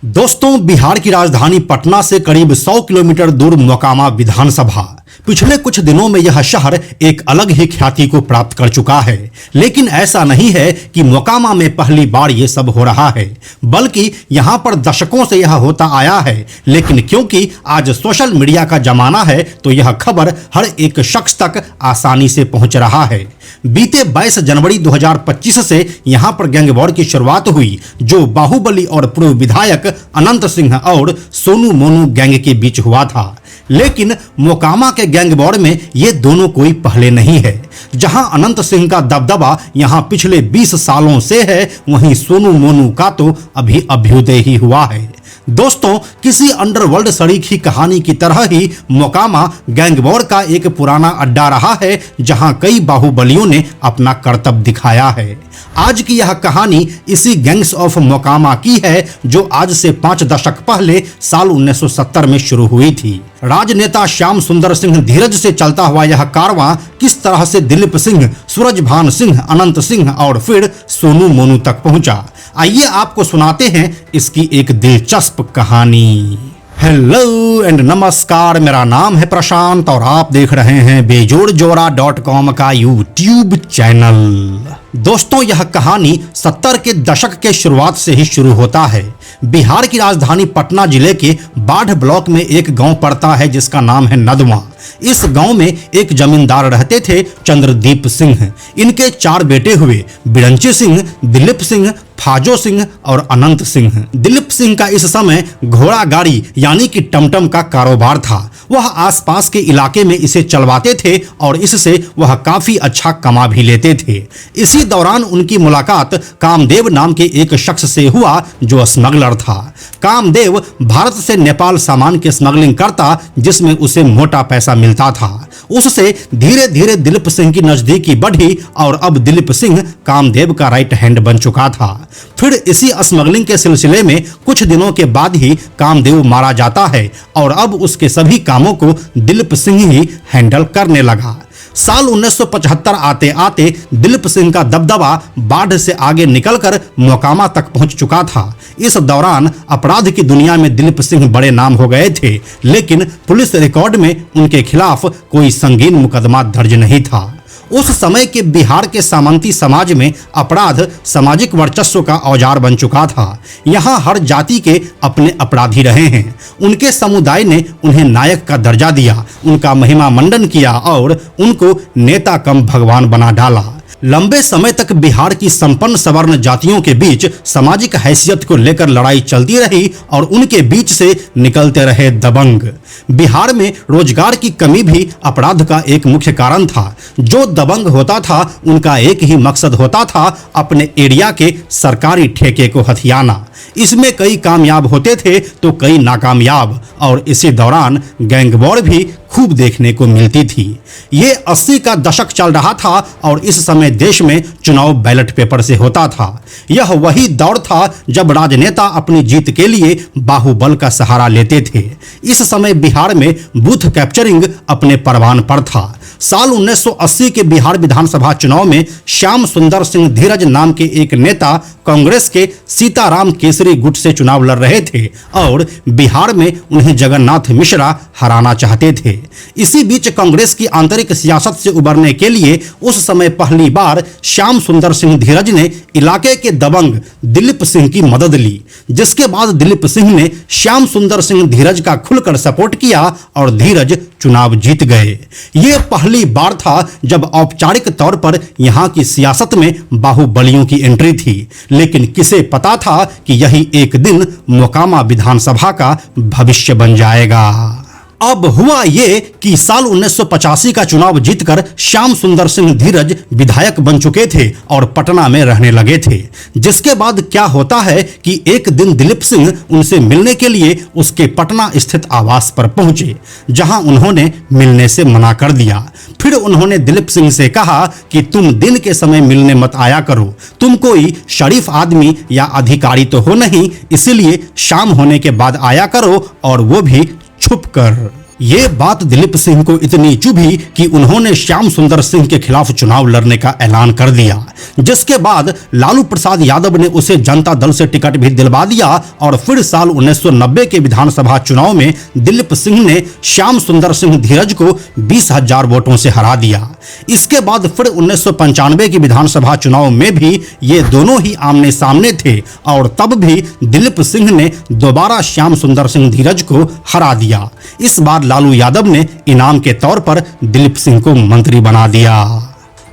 दोस्तों, बिहार की राजधानी पटना से करीब 100 किलोमीटर दूर मोकामा विधानसभा। पिछले कुछ दिनों में यह शहर एक अलग ही ख्याति को प्राप्त कर चुका है। लेकिन ऐसा नहीं है कि मोकामा में पहली बार ये सब हो रहा है, बल्कि यहाँ पर दशकों से यह होता आया है। लेकिन क्योंकि आज सोशल मीडिया का जमाना है, तो यह खबर हर एक शख्स तक आसानी से पहुंच रहा है। बीते 22 जनवरी 2025 से यहाँ पर गैंग वॉर की शुरुआत हुई, जो बाहुबली और पूर्व विधायक अनंत सिंह और सोनू मोनू गैंग के बीच हुआ था। लेकिन मोकामा के गैंग वॉर में ये दोनों कोई पहले नहीं है। जहां अनंत सिंह का दबदबा यहां पिछले 20 सालों से है, वहीं सोनू मोनू का तो अभी अभ्युदय ही हुआ है। दोस्तों, किसी अंडरवर्ल्ड शरीक की कहानी की तरह ही मोकामा गैंग वॉर का एक पुराना अड्डा रहा है, जहां कई बाहुबलियों ने अपना करतब दिखाया है। आज की यह कहानी इसी गैंग्स ऑफ मोकामा की है, जो आज से 5 दशक पहले साल 1970 में शुरू हुई थी। राजनेता श्याम सुंदर सिंह धीरज से चलता हुआ यह कारवां किस तरह से दिलीप सिंह, सूरजभान सिंह, अनंत सिंह और फिर सोनू मोनू तक पहुंचा, आइए आपको सुनाते हैं इसकी एक दिलचस्प कहानी। हेलो एंड नमस्कार, मेरा नाम है प्रशांत और आप देख रहे हैं बेजोड़जोड़ा.com का यूट्यूब चैनल। दोस्तों, यह कहानी 70 के दशक के शुरुआत से ही शुरू होता है। बिहार की राजधानी पटना जिले के बाढ़ ब्लॉक में एक गांव पड़ता है, जिसका नाम है नदवा। इस गांव में एक जमींदार रहते थे, चंद्रदीप सिंह। इनके 4 बेटे हुए, बिरंची सिंह, दिलीप सिंह, फाजो सिंह और अनंत सिंह। दिलीप सिंह का इस समय घोड़ा गाड़ी यानी कि टमटम का कारोबार था। वह आसपास के इलाके में इसे चलवाते थे और इससे वह काफी अच्छा कमा भी लेते थे। इसी दौरान उनकी मुलाकात कामदेव नाम के एक शख्स से हुआ, जो स्मगलर था। कामदेव भारत से नेपाल सामान की स्मगलिंग करता, जिसमें उसे मोटा पैसा मिलता था। उससे धीरे धीरे दिलीप सिंह की नजदीकी बढ़ी और अब दिलीप सिंह कामदेव का राइट हैंड बन चुका था। फिर इसी स्मगलिंग के सिलसिले में कुछ दिनों के बाद ही कामदेव मारा जाता है और अब उसके सभी कामों को दिलीप सिंह ही हैंडल करने लगा। साल 1975 आते आते दिलीप सिंह का दबदबा बाढ़ से आगे निकलकर मोकामा तक पहुंच चुका था। इस दौरान अपराध की दुनिया में दिलीप सिंह बड़े नाम हो गए थे, लेकिन पुलिस रिकॉर्ड में उनके खिलाफ कोई संगीन मुकदमा दर्ज नहीं था। उस समय के बिहार के सामंती समाज में अपराध सामाजिक वर्चस्व का औजार बन चुका था। यहाँ हर जाति के अपने अपराधी रहे हैं। उनके समुदाय ने उन्हें नायक का दर्जा दिया, उनका महिमा मंडन किया और उनको नेता कम भगवान बना डाला। लंबे समय तक बिहार की संपन्न सवर्ण जातियों के बीच सामाजिक हैसियत को लेकर लड़ाई चलती रही और उनके बीच से निकलते रहे दबंग। बिहार में रोजगार की कमी भी अपराध का एक मुख्य कारण था। जो दबंग होता था, उनका एक ही मकसद होता था, अपने एरिया के सरकारी ठेके को हथियाना। इसमें कई कामयाब होते थे तो कई नाकामयाब, और इसी दौरान गैंग वॉर भी खूब देखने को मिलती थी। ये 80 का दशक चल रहा था और इस समय देश में चुनाव बैलेट पेपर से होता था। यह वही दौर था जब राजनेता अपनी जीत के लिए बाहुबल का सहारा लेते थे। इस समय बिहार में बूथ कैप्चरिंग अपने परवान पर था। साल 1980 के बिहार विधानसभा चुनाव में श्याम सुंदर सिंह धीरज नाम के एक नेता कांग्रेस के सीताराम केसरी गुट से चुनाव लड़ रहे थे और बिहार में उन्हें जगन्नाथ मिश्रा हराना चाहते थे। इसी बीच कांग्रेस की आंतरिक सियासत से उबरने के लिए उस समय पहली बार श्याम सुंदर सिंह धीरज ने इलाके के दबंग दिलीप सिंह की मदद ली, जिसके बाद दिलीप सिंह ने श्याम सुंदर सिंह धीरज का खुलकर सपोर्ट किया और धीरज चुनाव जीत गए। ये पहली बार था जब औपचारिक तौर पर यहाँ की सियासत में बाहुबलियों की एंट्री थी, लेकिन किसे पता था कि यही एक दिन मोकामा विधानसभा का भविष्य बन जाएगा। अब हुआ ये कि साल 1985 का चुनाव जीतकर श्याम सुंदर सिंह धीरज विधायक बन चुके थे और पटना में रहने लगे थे। जिसके बाद क्या होता है कि एक दिन दिलीप सिंह उनसे मिलने के लिए उसके पटना स्थित आवास पर पहुंचे, जहां उन्होंने मिलने से मना कर दिया। फिर उन्होंने दिलीप सिंह से कहा कि तुम दिन के समय मिलने मत आया करो, तुम कोई शरीफ आदमी या अधिकारी तो हो नहीं, इसीलिए शाम होने के बाद आया करो, और वो भी छुप कर। ये बात दिलीप सिंह को इतनी चुभी कि उन्होंने श्याम सुंदर सिंह के खिलाफ चुनाव लड़ने का ऐलान कर दिया, जिसके बाद लालू प्रसाद यादव ने उसे जनता दल से टिकट भी दिलवा दिया और फिर साल 1990 के विधानसभा चुनाव में दिलीप सिंह ने श्याम सुंदर सिंह धीरज को 20,000 वोटों से हरा दिया। इसके बाद फिर 1995 की विधानसभा चुनाव में भी ये दोनों ही आमने सामने थे और तब भी दिलीप सिंह ने दोबारा श्याम सुंदर सिंह धीरज को हरा दिया। इस बार लालू यादव ने इनाम के तौर पर दिलीप सिंह को मंत्री बना दिया।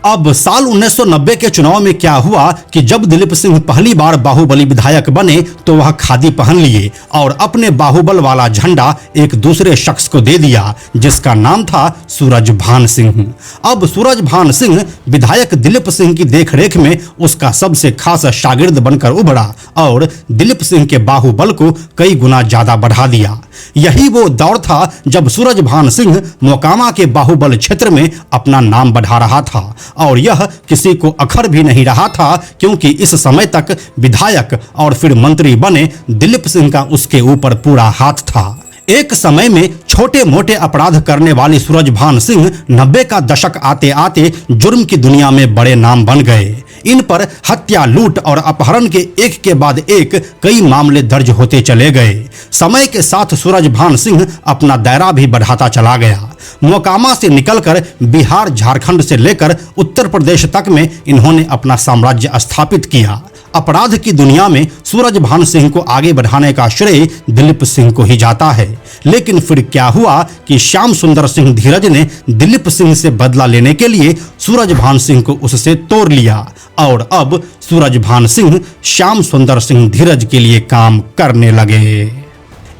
अब साल 1990 के चुनाव में क्या हुआ कि जब दिलीप सिंह पहली बार बाहुबली विधायक बने तो वह खादी पहन लिए और अपने बाहुबल वाला झंडा एक दूसरे शख्स को दे दिया, जिसका नाम था सूरजभान सिंह। अब सूरजभान सिंह विधायक दिलीप सिंह की देखरेख में उसका सबसे खास शागिर्द बनकर उभरा और दिलीप सिंह के बाहुबल को कई गुना ज्यादा बढ़ा दिया। यही वो दौर था जब सूरजभान सिंह मोकामा के बाहुबल क्षेत्र में अपना नाम बढ़ा रहा था और यह किसी को अखर भी नहीं रहा था, क्योंकि इस समय तक विधायक और फिर मंत्री बने दिलीप सिंह का उसके ऊपर पूरा हाथ था। एक समय में छोटे मोटे अपराध करने वाले सूरजभान सिंह 90 का दशक आते आते जुर्म की दुनिया में बड़े नाम बन गए। इन पर हत्या, लूट और अपहरण के एक के बाद एक कई मामले दर्ज होते चले गए। समय के साथ सूरजभान सिंह अपना दायरा भी बढ़ाता चला गया। मोकामा से निकलकर बिहार, झारखंड से लेकर उत्तर प्रदेश तक में इन्होंने अपना साम्राज्य स्थापित किया। अपराध की दुनिया में सूरजभान सिंह को आगे बढ़ाने का श्रेय दिलीप सिंह को ही जाता है। लेकिन फिर क्या हुआ कि श्याम सुंदर सिंह धीरज ने दिलीप सिंह से बदला लेने के लिए सूरजभान सिंह को उससे तोड़ लिया और अब सूरजभान सिंह श्याम सुंदर सिंह धीरज के लिए काम करने लगे।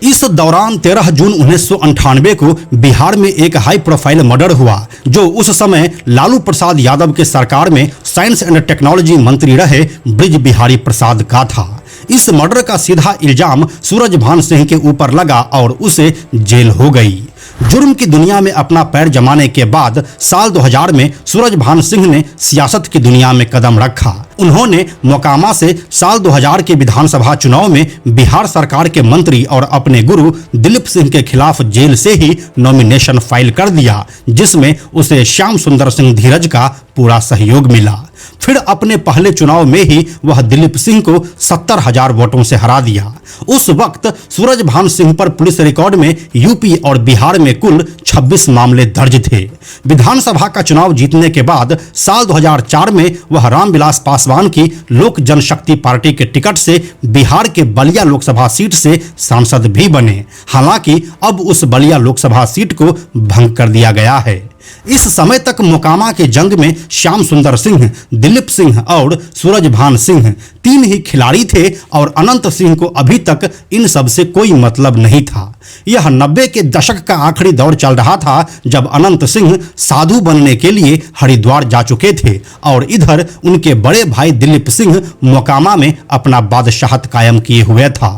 इस दौरान 13 जून 1998 को बिहार में एक हाई प्रोफाइल मर्डर हुआ, जो उस समय लालू प्रसाद यादव के सरकार में साइंस एंड टेक्नोलॉजी मंत्री रहे ब्रिज बिहारी प्रसाद का था। इस मर्डर का सीधा इल्जाम सूरजभान सिंह के ऊपर लगा और उसे जेल हो गई। जुर्म की दुनिया में अपना पैर जमाने के बाद साल 2000 में सूरजभान सिंह ने सियासत की दुनिया में कदम रखा। उन्होंने मोकामा से साल 2000 के विधानसभा चुनाव में बिहार सरकार के मंत्री और अपने गुरु दिलीप सिंह के खिलाफ जेल से ही नॉमिनेशन फाइल कर दिया, जिसमें उसे श्याम सुंदर सिंह धीरज का पूरा सहयोग मिला। फिर अपने पहले चुनाव में ही वह दिलीप सिंह को 70,000 वोटों से हरा दिया। उस वक्त सूरजभान सिंह पर पुलिस रिकॉर्ड में यूपी और बिहार में कुल 26 मामले दर्ज थे। विधानसभा का चुनाव जीतने के बाद साल 2004 में वह रामविलास पासवान की लोक जनशक्ति पार्टी के टिकट से बिहार के बलिया लोकसभा सीट से सांसद भी बने। हालांकि अब उस बलिया लोकसभा सीट को भंग कर दिया गया है। इस समय तक मोकामा के जंग में श्याम सुंदर सिंह, दिलीप सिंह और सूरजभान सिंह तीन ही खिलाड़ी थे और अनंत सिंह को अभी तक इन सब से कोई मतलब नहीं था। यह 90 के दशक का आखिरी दौर चल रहा था जब अनंत सिंह साधु बनने के लिए हरिद्वार जा चुके थे और इधर उनके बड़े भाई दिलीप सिंह मोकामा में अपना बादशाहत कायम किए हुए था।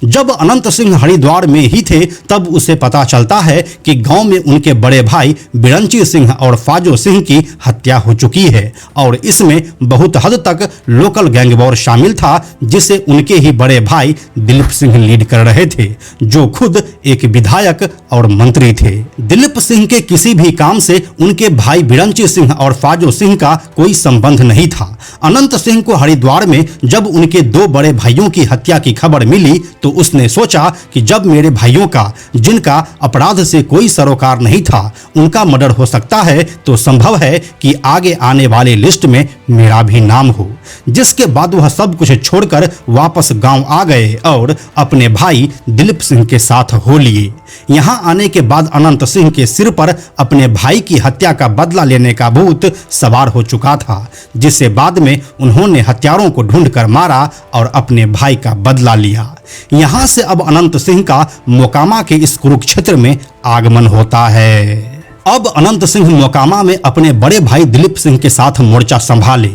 जब अनंत सिंह हरिद्वार में ही थे तब उसे पता चलता है कि गांव में उनके बड़े भाई बिरंची सिंह और फाजो सिंह की हत्या हो चुकी है और इसमें बहुत हद तक लोकल गैंग वॉर शामिल था, जिसे उनके ही बड़े भाई दिलीप सिंह लीड कर रहे थे, जो खुद एक विधायक और मंत्री थे। दिलीप सिंह के किसी भी काम से उनके भाई बिरंची सिंह और फाजो सिंह का कोई संबंध नहीं था। अनंत सिंह को हरिद्वार में जब उनके दो बड़े भाइयों की हत्या की खबर मिली तो उसने सोचा कि जब मेरे भाइयों का, जिनका अपराध से कोई सरोकार नहीं था, उनका मर्डर हो सकता है तो संभव है कि आगे आने वाले लिस्ट में मेरा भी नाम हो। जिसके बाद वह सब कुछ छोड़कर वापस गांव आ गए और अपने भाई दिलीप सिंह के साथ हो लिए। यहां आने के बाद अनंत सिंह के सिर पर अपने भाई की हत्या का बदला लेने का भूत सवार हो चुका था, जिसे बाद में उन्होंने हत्यारों को ढूंढकर मारा और अपने भाई का बदला लिया। यहां से अब अनंत सिंह का मोकामा के इस कुरुक्षेत्र में आगमन होता है। अब अनंत सिंह मोकामा में अपने बड़े भाई दिलीप सिंह के साथ मोर्चा संभाले।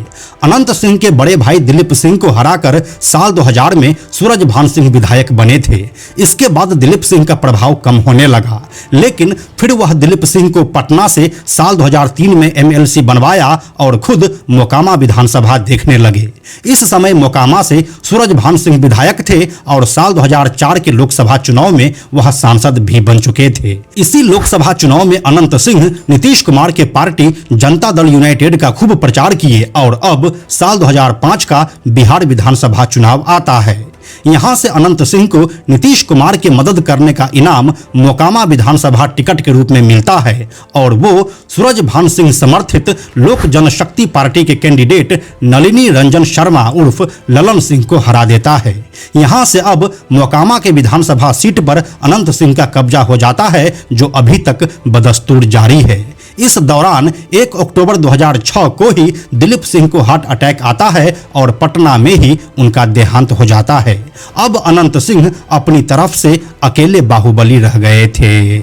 अनंत सिंह के बड़े भाई दिलीप सिंह को हराकर साल 2000 में सूरजभान सिंह विधायक बने थे। इसके बाद दिलीप सिंह का प्रभाव कम होने लगा, लेकिन फिर वह दिलीप सिंह को पटना से साल 2003 में एमएलसी बनवाया और खुद मोकामा विधानसभा देखने लगे। इस समय मोकामा से सूरजभान सिंह विधायक थे और साल 2004 के लोकसभा चुनाव में वह सांसद भी बन चुके थे। इसी लोकसभा चुनाव में अनंत सिंह नीतीश कुमार के पार्टी जनता दल यूनाइटेड का खूब प्रचार किए और अब साल 2005 का बिहार विधानसभा चुनाव आता है। यहां से अनंत सिंह को नीतीश कुमार की मदद करने का इनाम मोकामा विधानसभा टिकट के रूप में मिलता है और वो सूरजभान सिंह समर्थित लोक जनशक्ति पार्टी के कैंडिडेट नलिनी रंजन शर्मा उर्फ ललन सिंह को हरा देता है। यहां से अब मोकामा के विधानसभा सीट पर अनंत सिंह का कब्जा हो जाता है, जो अभी तक बदस्तूर जारी है। इस दौरान 1 अक्टूबर 2006 को ही दिलीप सिंह को हार्ट अटैक आता है और पटना में ही उनका देहांत हो जाता है। अब अनंत सिंह अपनी तरफ से अकेले बाहुबली रह गए थे।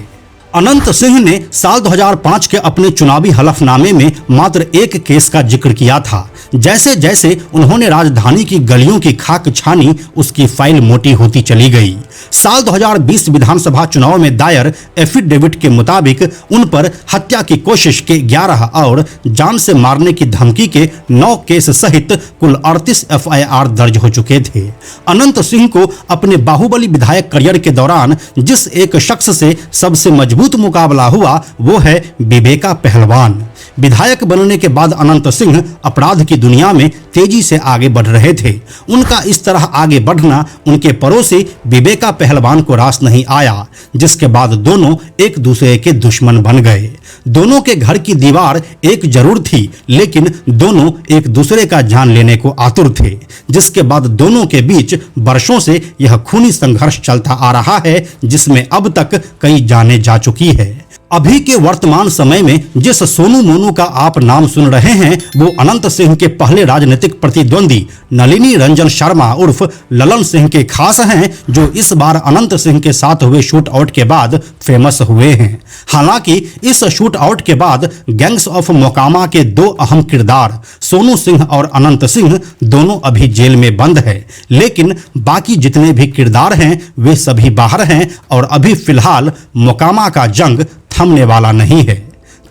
अनंत सिंह ने साल 2005 के अपने चुनावी हलफनामे में मात्र एक केस का जिक्र किया था। जैसे जैसे उन्होंने राजधानी की गलियों की खाक छानी, उसकी फाइल मोटी होती चली गई। साल 2020 विधानसभा चुनाव में दायर एफिडेविट के मुताबिक उन पर हत्या की कोशिश के 11 और जान से मारने की धमकी के 9 केस सहित कुल 38 एफआईआर दर्ज हो चुके थे। अनंत सिंह को अपने बाहुबली विधायक करियर के दौरान जिस एक शख्स से सबसे मजबूत मुकाबला हुआ वो है विवेका पहलवान। विधायक बनने के बाद अनंत सिंह अपराध की दुनिया में तेजी से आगे बढ़ रहे थे। उनका इस तरह आगे बढ़ना उनके पड़ोसी विवेका पहलवान को रास नहीं आया, जिसके बाद दोनों एक दूसरे के दुश्मन बन गए। दोनों के घर की दीवार एक जरूर थी, लेकिन दोनों एक दूसरे का जान लेने को आतुर थे, जिसके बाद दोनों के बीच वर्षों से यह खूनी संघर्ष चलता आ रहा है, जिसमें अब तक कई जानें जा चुकी है। अभी के वर्तमान समय में जिस सोनू मोनू का आप नाम सुन रहे हैं वो अनंत सिंह के पहले राजनीतिक प्रतिद्वंदी नलिनी रंजन शर्मा उर्फ ललन सिंह के खास हैं, जो इस बार अनंत सिंह के साथ हुए शूट आउट के बाद फेमस हुए हैं। हालांकि इस शूट आउट के बाद गैंग्स ऑफ मोकामा के 2 अहम किरदार सोनू सिंह और अनंत सिंह दोनों अभी जेल में बंद है, लेकिन बाकी जितने भी किरदार हैं वे सभी बाहर हैं और अभी फिलहाल मोकामा का जंग थमने वाला नहीं है।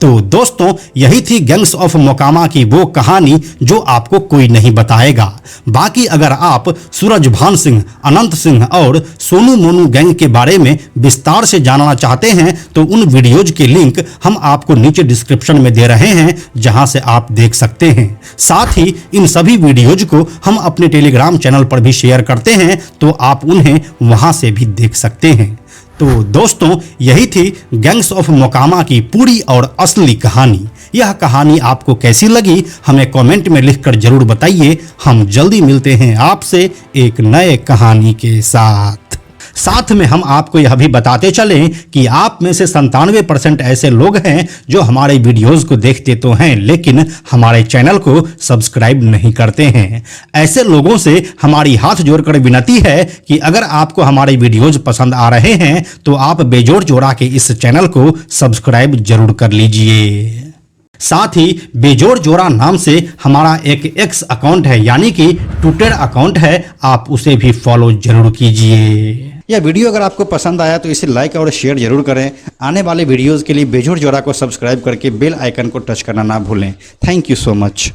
तो दोस्तों, यही थी गैंग्स ऑफ मोकामा की वो कहानी जो आपको कोई नहीं बताएगा। बाकी अगर आप सूरजभान सिंह, अनंत सिंह और सोनू मोनू गैंग के बारे में विस्तार से जानना चाहते हैं तो उन वीडियोज के लिंक हम आपको नीचे डिस्क्रिप्शन में दे रहे हैं, जहां से आप देख सकते हैं। साथ ही इन सभी वीडियोज को हम अपने टेलीग्राम चैनल पर भी शेयर करते हैं, तो आप उन्हें वहां से भी देख सकते हैं। तो दोस्तों, यही थी गैंग्स ऑफ मोकामा की पूरी और असली कहानी। यह कहानी आपको कैसी लगी हमें कमेंट में लिखकर जरूर बताइए। हम जल्दी मिलते हैं आपसे एक नए कहानी के साथ में हम आपको यह भी बताते चलें कि आप में से 97% ऐसे लोग हैं जो हमारे वीडियोस को देखते तो हैं, लेकिन हमारे चैनल को सब्सक्राइब नहीं करते हैं। ऐसे लोगों से हमारी हाथ जोड़कर विनती है कि अगर आपको हमारे वीडियोस पसंद आ रहे हैं तो आप बेजोड़ जोड़ा के इस चैनल को सब्सक्राइब जरूर कर लीजिए। साथ ही बेजोड़ जोड़ा नाम से हमारा एक एक्स अकाउंट है, यानी कि ट्विटर अकाउंट है, आप उसे भी फॉलो जरूर कीजिए। यह वीडियो अगर आपको पसंद आया तो इसे लाइक और शेयर जरूर करें। आने वाले वीडियोस के लिए बेजोड़ जोड़ा को सब्सक्राइब करके बेल आइकन को टच करना ना भूलें। Thank you so much.